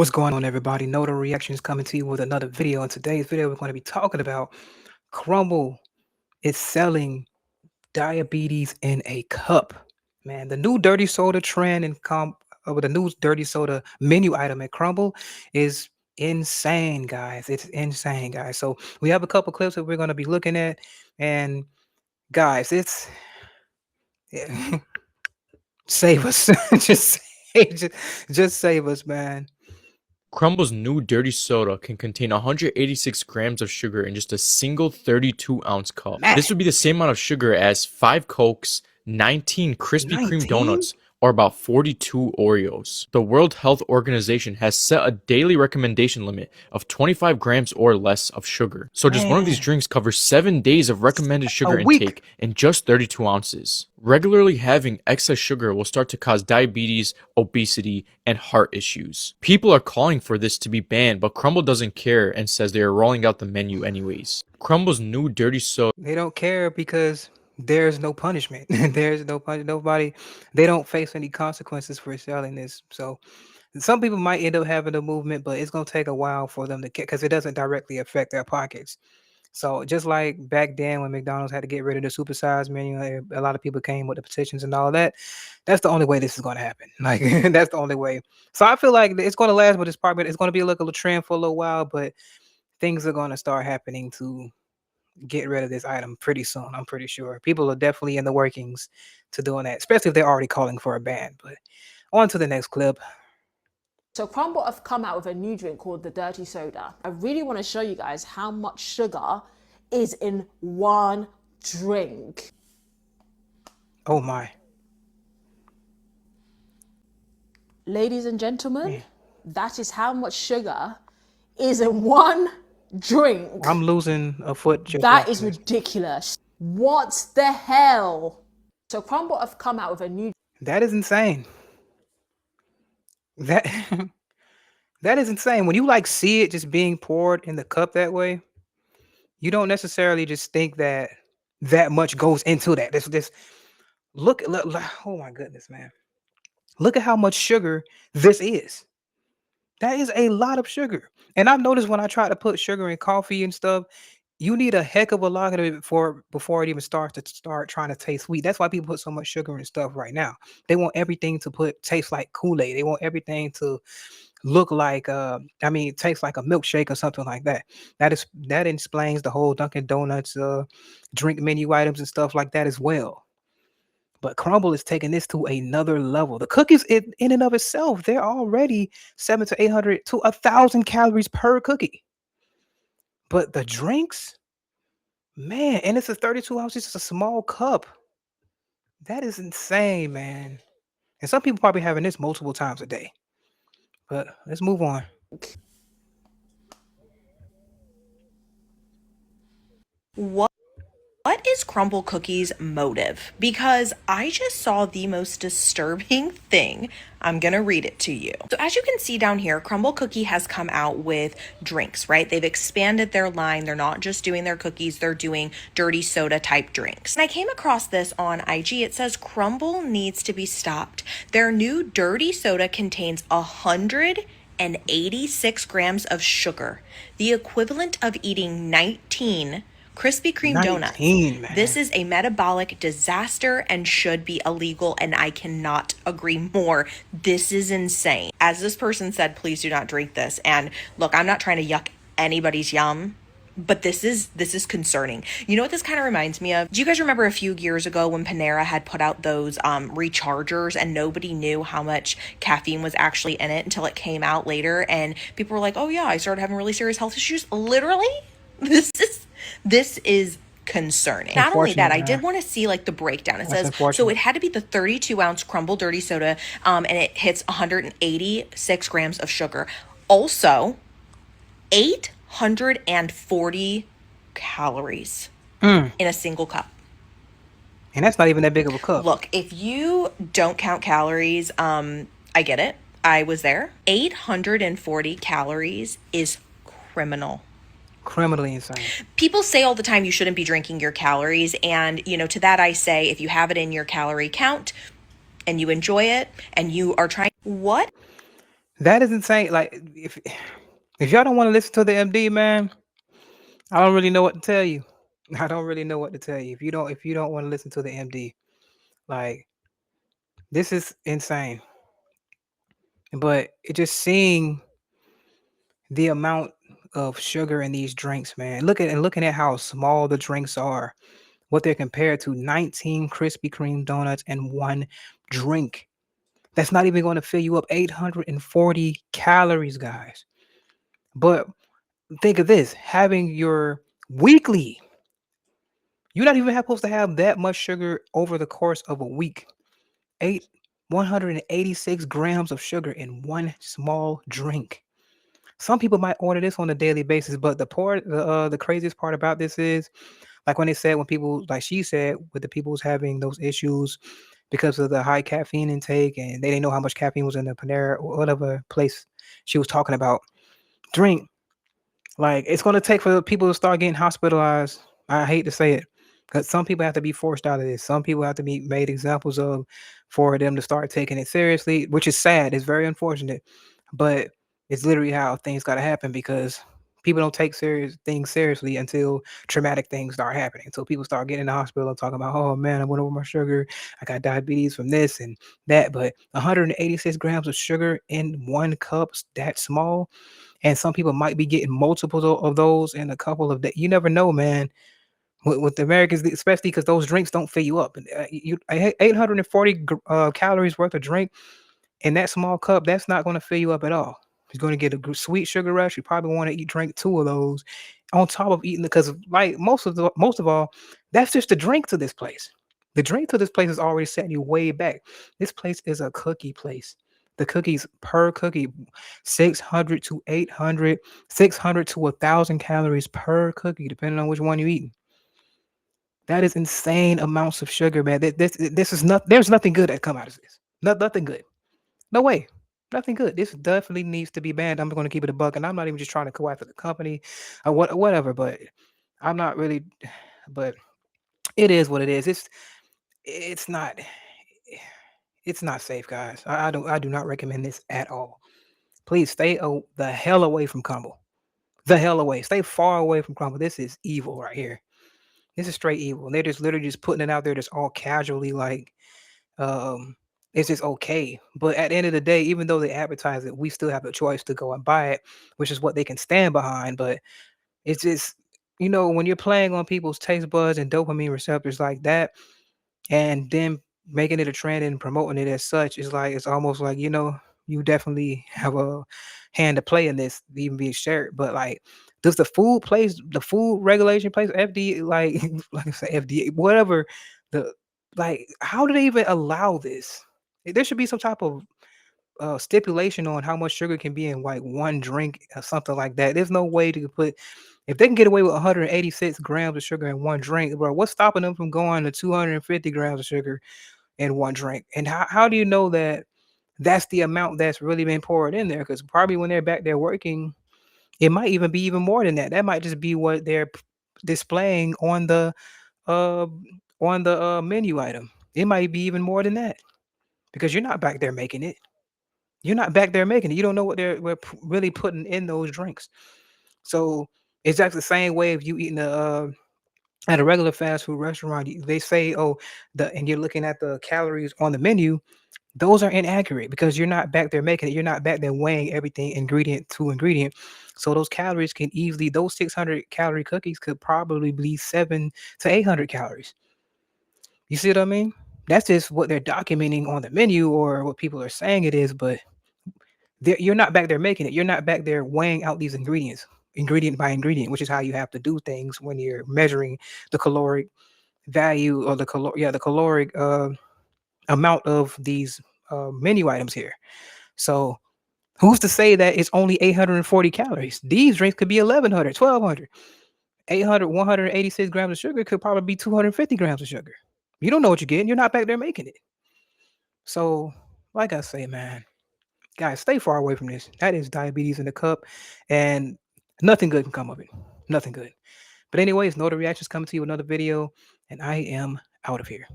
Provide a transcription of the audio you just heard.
What's going on, everybody? Notary Reactions coming to you with another video. In today's video, we're going to be talking about Crumble is selling diabetes in a cup. Man, the new dirty soda trend and with the new dirty soda menu item at Crumble is insane, guys. It's insane, guys. So we have a couple clips that we're going to be looking at, and guys, it's save us. Just save us, man. Crumble's new dirty soda can contain 186 grams of sugar in just a single 32-ounce cup. Man, This would be the same amount of sugar as 5 Cokes, 19 Krispy Kreme 19? donuts, or about 42 Oreos. The World Health Organization has set a daily recommendation limit of 25 grams or less of sugar. So just one of these Man, drinks covers 7 days of recommended a sugar week. intake in just 32 ounces. Regularly having excess sugar will start to cause diabetes, obesity, and heart issues. People are calling for this to be banned, but Crumble doesn't care and says they are rolling out the menu anyways. Crumble's new dirty soda They don't care because there's no punishment. There's no nobody. They don't face any consequences for selling this. So some people might end up having a movement, but it's gonna take a while for them to get because it doesn't directly affect their pockets. So just like back then when McDonald's had to get rid of the supersized menu, a lot of people came with the petitions and all that. That's the only way this is gonna happen. Like that's the only way. So I feel like it's gonna last, but it's gonna be like a little trend for a little while, but things are gonna start happening to get rid of this item pretty soon. I'm pretty sure people are definitely in the workings to doing that, especially if they're already calling for a ban. But on to the next clip. So Crumble have come out with a new drink called the Dirty Soda. I really want to show you guys how much sugar is in one drink. Oh my. Ladies and gentlemen, that is how much sugar is in one drink. I'm losing a foot just That watching is this. ridiculous. What the hell? So Crumble have come out with a new That is insane. That that is insane. When you like see it just being poured in the cup that way, you don't necessarily just think that that much goes into that. This oh my goodness, man. Look at how much sugar this is. That is a lot of sugar. And I've noticed when I try to put sugar in coffee and stuff, you need a heck of a lot of it before it even starts to start trying to taste sweet. That's why people put so much sugar in stuff right now. They want everything to taste like Kool-Aid. They want everything to look like taste like a milkshake or something like that. That explains the whole Dunkin' Donuts drink menu items and stuff like that as well. But Crumble is taking this to another level. The cookies in and of itself, they're already 700 to 800 to 1,000 calories per cookie. But the drinks, man, and it's a 32 ounces, it's a small cup. That is insane, man. And some people probably having this multiple times a day. But let's move on. What is Crumble Cookie's motive? Because I just saw the most disturbing thing. I'm gonna read it to you. So as you can see down here, Crumble Cookie has come out with drinks, right? They've expanded their line. They're not just doing their cookies, they're doing dirty soda type drinks. And I came across this on IG. It says Crumble needs to be stopped. Their new dirty soda contains 186 grams of sugar, the equivalent of eating 19 Krispy Kreme donuts. 19, man. This is a metabolic disaster and should be illegal, and I cannot agree more. This is insane. As this person said, please do not drink this. And look, I'm not trying to yuck anybody's yum, but this is concerning. You know what this kind of reminds me of? Do you guys remember a few years ago when Panera had put out those rechargers and nobody knew how much caffeine was actually in it until it came out later, and people were like, oh yeah, I started having really serious health issues? Literally, this is concerning. Not only that, I did want to see like the breakdown. It says, so it had to be the 32-ounce Crumble dirty soda, and it hits 186 grams of sugar. Also, 840 calories in a single cup. And that's not even that big of a cup. Look, if you don't count calories, I get it. I was there. 840 calories is criminal. Criminally insane. People say all the time you shouldn't be drinking your calories, and to that I say, if you have it in your calorie count and you enjoy it and you are trying, what? That is insane. Like if y'all don't want to listen to the MD, man, I don't really know what to tell you. I don't really know what to tell you. If you don't want to listen to the MD, like this is insane. But it just seeing the amount of sugar in these drinks, man. Looking at how small the drinks are, what they're compared to 19 Krispy Kreme donuts and one drink. That's not even going to fill you up 840 calories, guys. But think of this, having your weekly, you're not even supposed to have that much sugar over the course of a week. Eight 186 grams of sugar in one small drink. Some people might order this on a daily basis, but the craziest part about this is like when they said when people like she said with the people who's having those issues because of the high caffeine intake and they didn't know how much caffeine was in the Panera or whatever place she was talking about drink. Like it's gonna take for people to start getting hospitalized. I hate to say it, because some people have to be forced out of this. Some people have to be made examples of for them to start taking it seriously, which is sad. It's very unfortunate, but it's literally how things got to happen because people don't take serious things seriously until traumatic things start happening. Until people start getting in the hospital and talking about, oh man, I went over my sugar. I got diabetes from this and that. But 186 grams of sugar in one cup, that small, and some people might be getting multiples of those in a couple of days. You never know, man. With the Americans, especially because those drinks don't fill you up. 840 calories worth of drink in that small cup, that's not going to fill you up at all. You're going to get a sweet sugar rush. You probably want to eat drink two of those on top of eating because like most of all, that's just the drink to this place. The drink to this place is already setting you way back. This place is a cookie place. The cookies per cookie, 600 to 800, 600 to 1,000 calories per cookie, depending on which one you're eating. That is insane amounts of sugar, man. This is not. There's nothing good that come out of this. Nothing good. No way. Nothing good. This definitely needs to be banned. I'm going to keep it a buck, and I'm not even just trying to go after the company or whatever. But I'm not really. But it is what it is. It's not. It's not safe, guys. I do not recommend this at all. Please stay the hell away from Crumble. The hell away. Stay far away from Crumble. This is evil right here. This is straight evil. And they're just literally just putting it out there just all casually like um it's just okay. But at the end of the day, even though they advertise it, we still have a choice to go and buy it, which is what they can stand behind. But it's just, when you're playing on people's taste buds and dopamine receptors like that, and then making it a trend and promoting it as such is like it's almost like you definitely have a hand to play in this even being shared. But like, does the food regulation place FDA like like I say FDA whatever the like how do they even allow this? There should be some type of stipulation on how much sugar can be in like one drink or something like that. There's no way to put if they can get away with 186 grams of sugar in one drink, bro. What's stopping them from going to 250 grams of sugar in one drink? And how do you know that that's the amount that's really been poured in there? Because probably when they're back there working, it might even be even more than that. That might just be what they're displaying uh on the menu item. It might be even more than that because you're not back there making it. You're not back there making it. You don't know what they're really putting in those drinks. So it's just the same way if you eating at a regular fast food restaurant. They say, oh, and you're looking at the calories on the menu. Those are inaccurate because you're not back there making it. You're not back there weighing everything ingredient to ingredient. So those calories can easily, those 600 calorie cookies could probably be 700 to 800 calories. You see what I mean? That's just what they're documenting on the menu or what people are saying it is, but you're not back there making it. You're not back there weighing out these ingredients, ingredient by ingredient, which is how you have to do things when you're measuring the caloric value or the caloric amount of these menu items here. So who's to say that it's only 840 calories? These drinks could be 1100, 1200, 800, 186 grams of sugar could probably be 250 grams of sugar. You don't know what you're getting. You're not back there making it. So, like I say, man, guys, stay far away from this. That is diabetes in the cup, and nothing good can come of it. Nothing good. But anyways, no other reactions coming to you with another video, and I am out of here.